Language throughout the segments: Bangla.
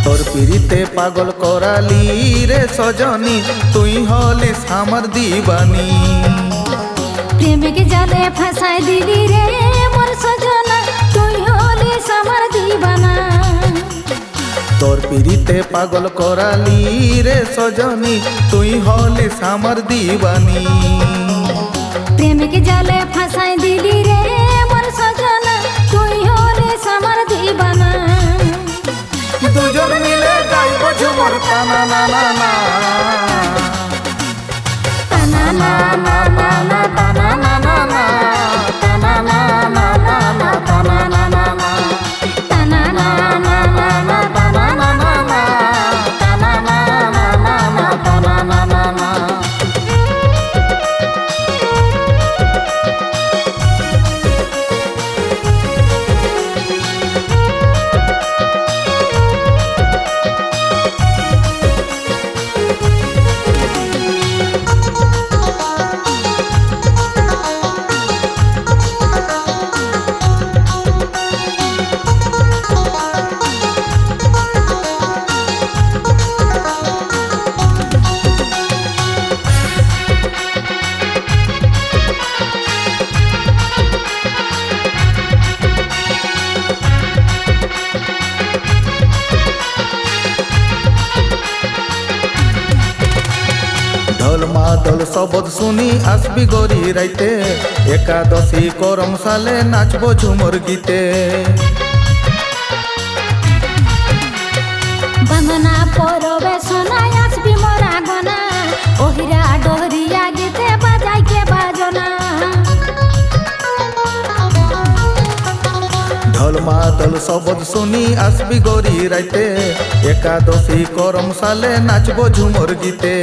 তোর পিড়িতে পাগল করালি রে সজনী, তুই হলিস আমার দিবানি। প্রেমিক জালে ফাঁসাই দিলি রে মোর সজনা, তুই হলিস আমার দিবানা। তোর পিড়িতে পাগল করালি রে সজনী, তুই হলিস আমার দিবানি। প্রেমিক জালে ফাঁসাই দিলি রে মোর সজনা, তুই হলিস আমার দিবানা। দুজন মিলে গাইব ঝুমর টানা না না না টানা না না না না টানা না না না টানা না না না না টানা না না না টানা না না না না টানা না না না টানা না না না না টানা না না না। ঢোল মাদল শবদ শুনি আসবি গরি রাইতে, একাদশী করম সালে নাচবো ঝুমর গীতে। বন্দনা পরবে শোনাই আসবি মোরা গনা, ওহিরা ডোহরিয়া গীতে বাজাই কে বাজনা। ঢোল মাদল শবদ শুনি আসবি গরি রাইতে, একাদশী করম সালে নাচবো ঝুমর গীতে।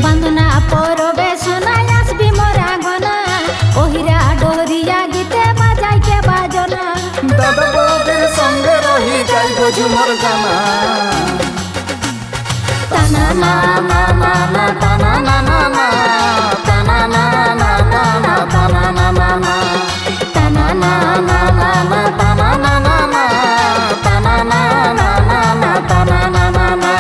বন্দনা পরবে শোনাই আসবি মোরা গনা, ওহিরা ডোহরিয়া গীতে বাজাই কে বাজনা। দাদা বৌদির সঙ্গে রহি গাইব ঝুমর গানা। টানা না না না না টানা না না না টানা না না না না টানা না না না টানা না না না না টানা না না না টানা না না না না টানা না না না।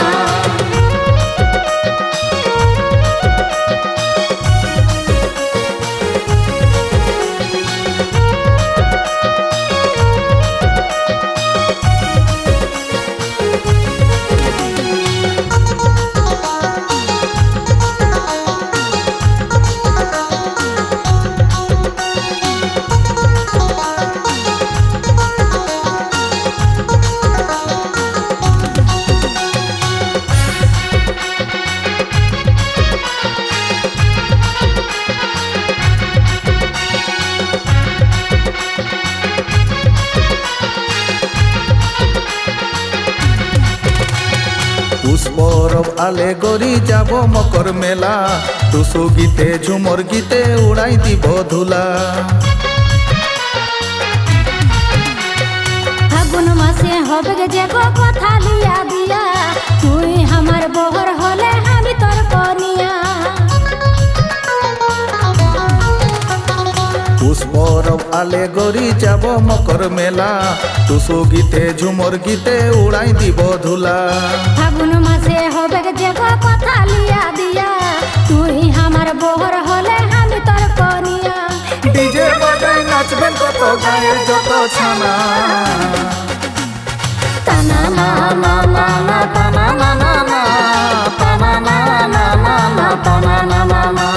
পুষ্পরব আলে গরি যাব মকর মেলা, টুসু গীতে ঝুমর গীতে উড়াই দিব ধুলা। ফাগুন মাসে হবে যে গো কথা লিয়া দিয়া, তুই আমার বহর হলে আমি তোর কনিয়া। পুষ্পরব আলে গরি যাব মকর মেলা, টুসু গীতে ঝুমর গীতে উড়াই দিব ধুলা। ফাগুন মাসে হবে যে গো কথা লিয়া দিয়া, তুই আমার বহর হলে আমি তোর কনিয়া। ডিজে বাজাই নাচবেন কত গায়ের যত ছানা। টানা না না না না টানা না না না টানা না না না না টানা না না না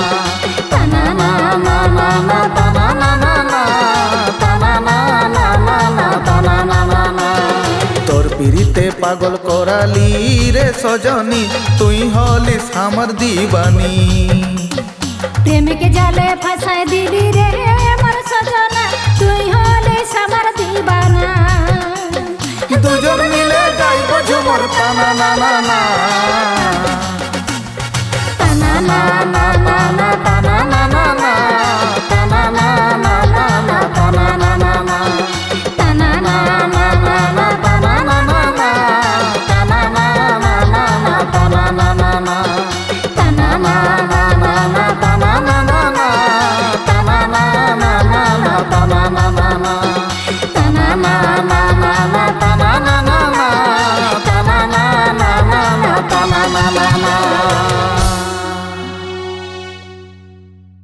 টানা না না না না টানা না না না টানা না না না না টানা না না না। তোর পিড়িতে পাগল করালি রে সজনী, তুই হলিস আমার দিবানি। প্রেমিক জালে ফাঁসাই দিলি রে মোর আমার টানা না না না টানা না না না